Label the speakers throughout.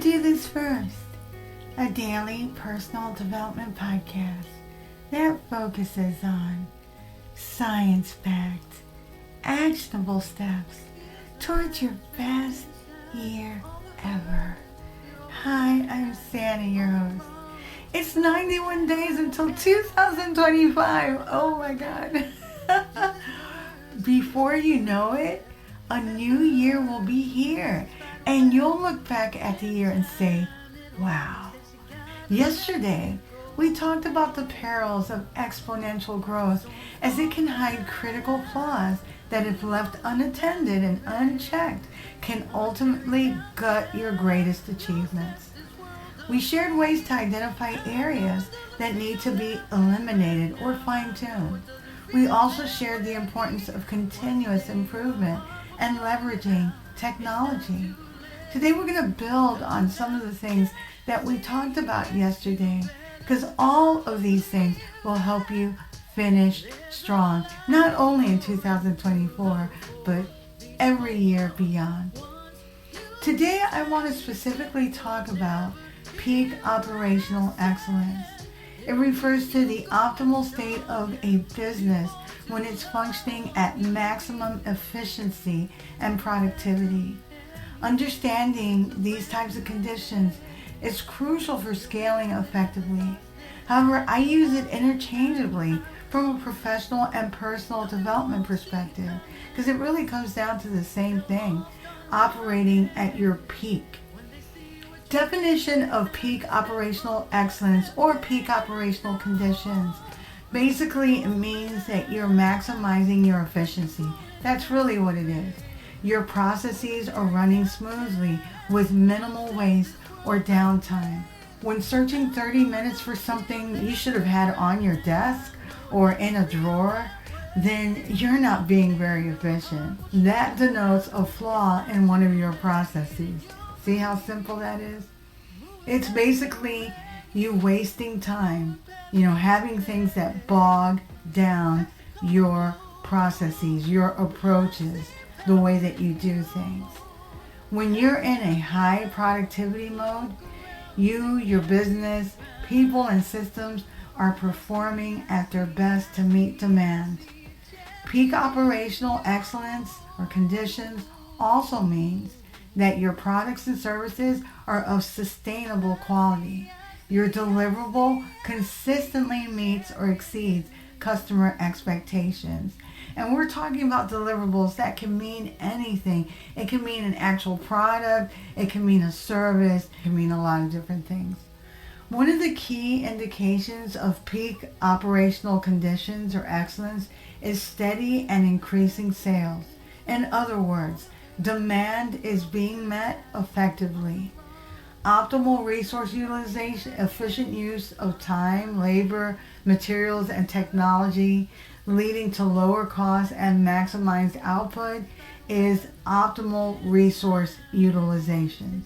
Speaker 1: do this first, a daily personal development podcast that focuses on science-backed, actionable steps towards your best year ever. Hi, I'm Sandy, your host. It's 91 days until 2025. Oh my God. Before you know it, a new year will be here, and you'll look back at the year and say, wow. Yesterday, we talked about the perils of exponential growth, as it can hide critical flaws that, if left unattended and unchecked, can ultimately gut your greatest achievements. We shared ways to identify areas that need to be eliminated or fine-tuned. We also shared the importance of continuous improvement and leveraging technology. Today we're going to build on some of the things that we talked about yesterday, because all of these things will help you finish strong, not only in 2024, but every year beyond. Today I want to specifically talk about peak operational excellence. It refers to the optimal state of a business when it's functioning at maximum efficiency and productivity. Understanding these types of conditions is crucial for scaling effectively. However, I use it interchangeably from a professional and personal development perspective, because it really comes down to the same thing, operating at your peak. Definition of peak operational excellence or peak operational conditions. Basically, it means that you're maximizing your efficiency. That's really what it is. Your processes are running smoothly with minimal waste or downtime. When searching 30 minutes for something you should have had on your desk or in a drawer, then you're not being very efficient. That denotes a flaw in one of your processes. See how simple that is? It's basically you wasting time, having things that bog down your processes, your approaches, the way that you do things. When you're in a high productivity mode, you, your business, people, and systems are performing at their best to meet demand. Peak operational excellence or conditions also means that your products and services are of sustainable quality. Your deliverable consistently meets or exceeds customer expectations. And we're talking about deliverables that can mean anything. It can mean an actual product, it can mean a service, it can mean a lot of different things. One of the key indications of peak operational conditions or excellence is steady and increasing sales. In other words, demand is being met effectively. Optimal resource utilization, efficient use of time, labor, materials, and technology, leading to lower costs and maximized output, is optimal resource utilization.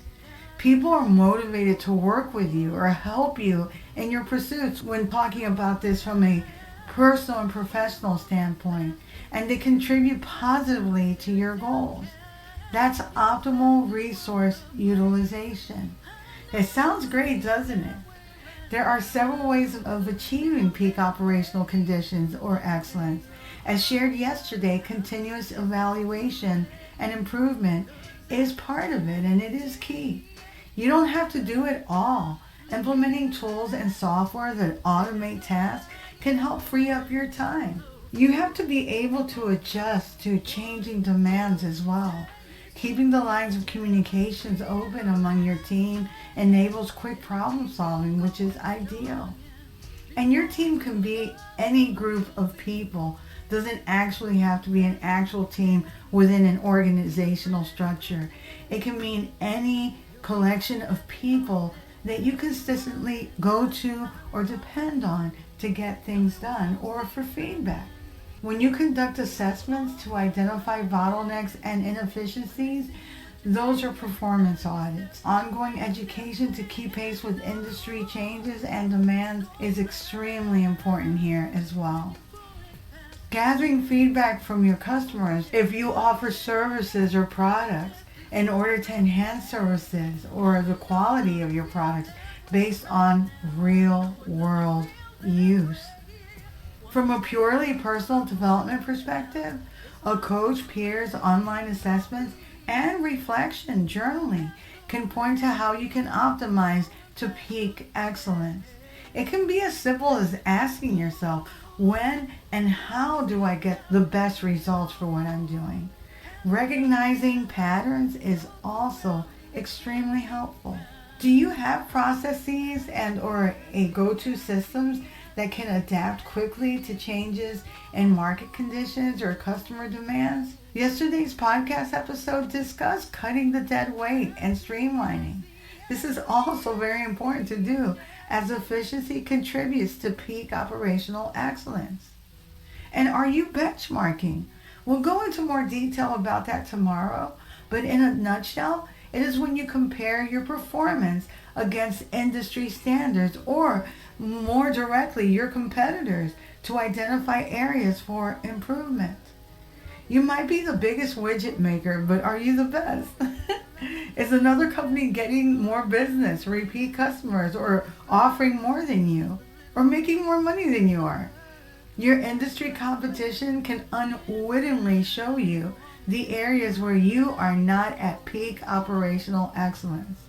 Speaker 1: People are motivated to work with you or help you in your pursuits when talking about this from a personal and professional standpoint, and they contribute positively to your goals. That's optimal resource utilization. It sounds great, doesn't it? There are several ways of achieving peak operational conditions or excellence. As shared yesterday, continuous evaluation and improvement is part of it, and it is key. You don't have to do it all. Implementing tools and software that automate tasks can help free up your time. You have to be able to adjust to changing demands as well. Keeping the lines of communications open among your team enables quick problem solving, which is ideal. And your team can be any group of people. Doesn't actually have to be an actual team within an organizational structure. It can mean any collection of people that you consistently go to or depend on to get things done or for feedback. When you conduct assessments to identify bottlenecks and inefficiencies, those are performance audits. Ongoing education to keep pace with industry changes and demands is extremely important here as well. Gathering feedback from your customers if you offer services or products in order to enhance services or the quality of your products based on real world use. From a purely personal development perspective, a coach, peers, online assessments, and reflection journaling can point to how you can optimize to peak excellence. It can be as simple as asking yourself, when and how do I get the best results for what I'm doing? Recognizing patterns is also extremely helpful. Do you have processes and or a go-to systems that can adapt quickly to changes in market conditions or customer demands? Yesterday's podcast episode discussed cutting the dead weight and streamlining. This is also very important to do as efficiency contributes to peak operational excellence. And are you benchmarking? We'll go into more detail about that tomorrow, but in a nutshell, it is when you compare your performance against industry standards or more directly your competitors to identify areas for improvement. You might be the biggest widget maker, but are you the best? Is another company getting more business, repeat customers, or offering more than you, or making more money than you are? Your industry competition can unwittingly show you the areas where you are not at peak operational excellence.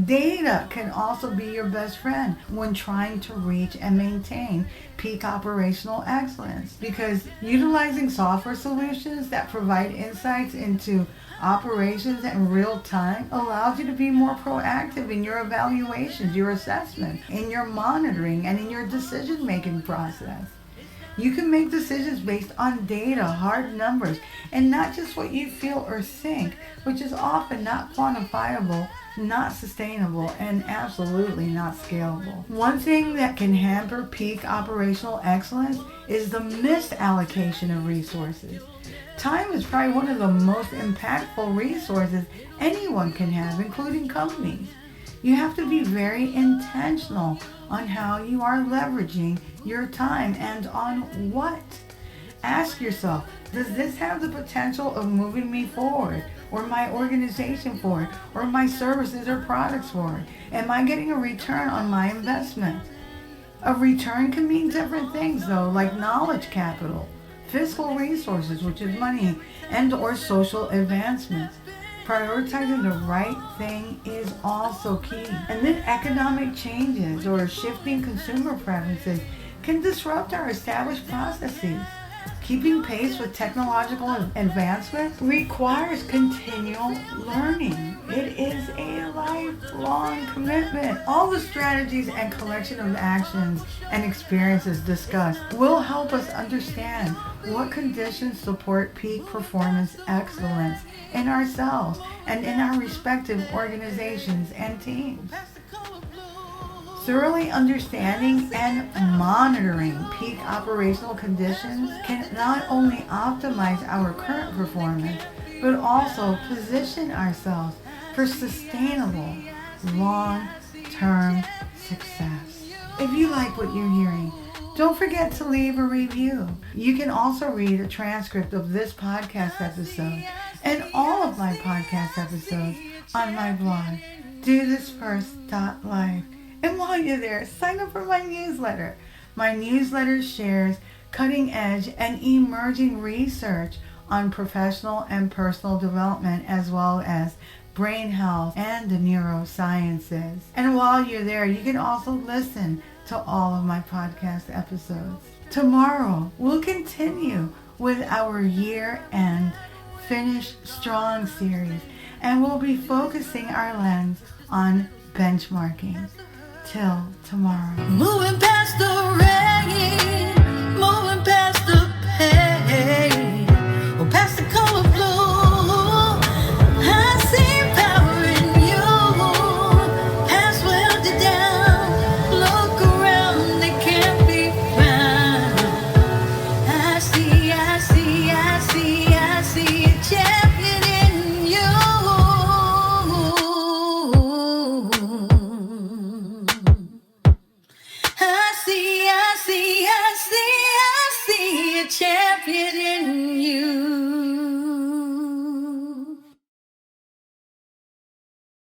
Speaker 1: Data can also be your best friend when trying to reach and maintain peak operational excellence, because utilizing software solutions that provide insights into operations in real time allows you to be more proactive in your evaluations, your assessment, in your monitoring, and in your decision-making process. You can make decisions based on data, hard numbers, and not just what you feel or think, which is often not quantifiable, not sustainable, and absolutely not scalable. One thing that can hamper peak operational excellence is the misallocation of resources. Time is probably one of the most impactful resources anyone can have, including companies. You have to be very intentional on how you are leveraging your time and on what. Ask yourself, does this have the potential of moving me forward, or my organization forward, or my services or products forward? Am I getting a return on my investment? A return can mean different things though, like knowledge capital, fiscal resources, which is money, and or social advancements. Prioritizing the right thing is also key. And then economic changes or shifting consumer preferences can disrupt our established processes. Keeping pace with technological advancement requires continual learning. It is a lifelong commitment. All the strategies and collection of actions and experiences discussed will help us understand what conditions support peak performance excellence in ourselves and in our respective organizations and teams. Thoroughly understanding and monitoring peak operational conditions can not only optimize our current performance, but also position ourselves for sustainable, long-term success. If you like what you're hearing, don't forget to leave a review. You can also read a transcript of this podcast episode and all of my podcast episodes on my blog, dothisfirst.life. And while you're there, sign up for my newsletter. My newsletter shares cutting edge and emerging research on professional and personal development, as well as brain health and the neurosciences. And while you're there, you can also listen to all of my podcast episodes. Tomorrow, we'll continue with our year-end Finish Strong series, and we'll be focusing our lens on benchmarking. Till tomorrow.
Speaker 2: Moving past the rain.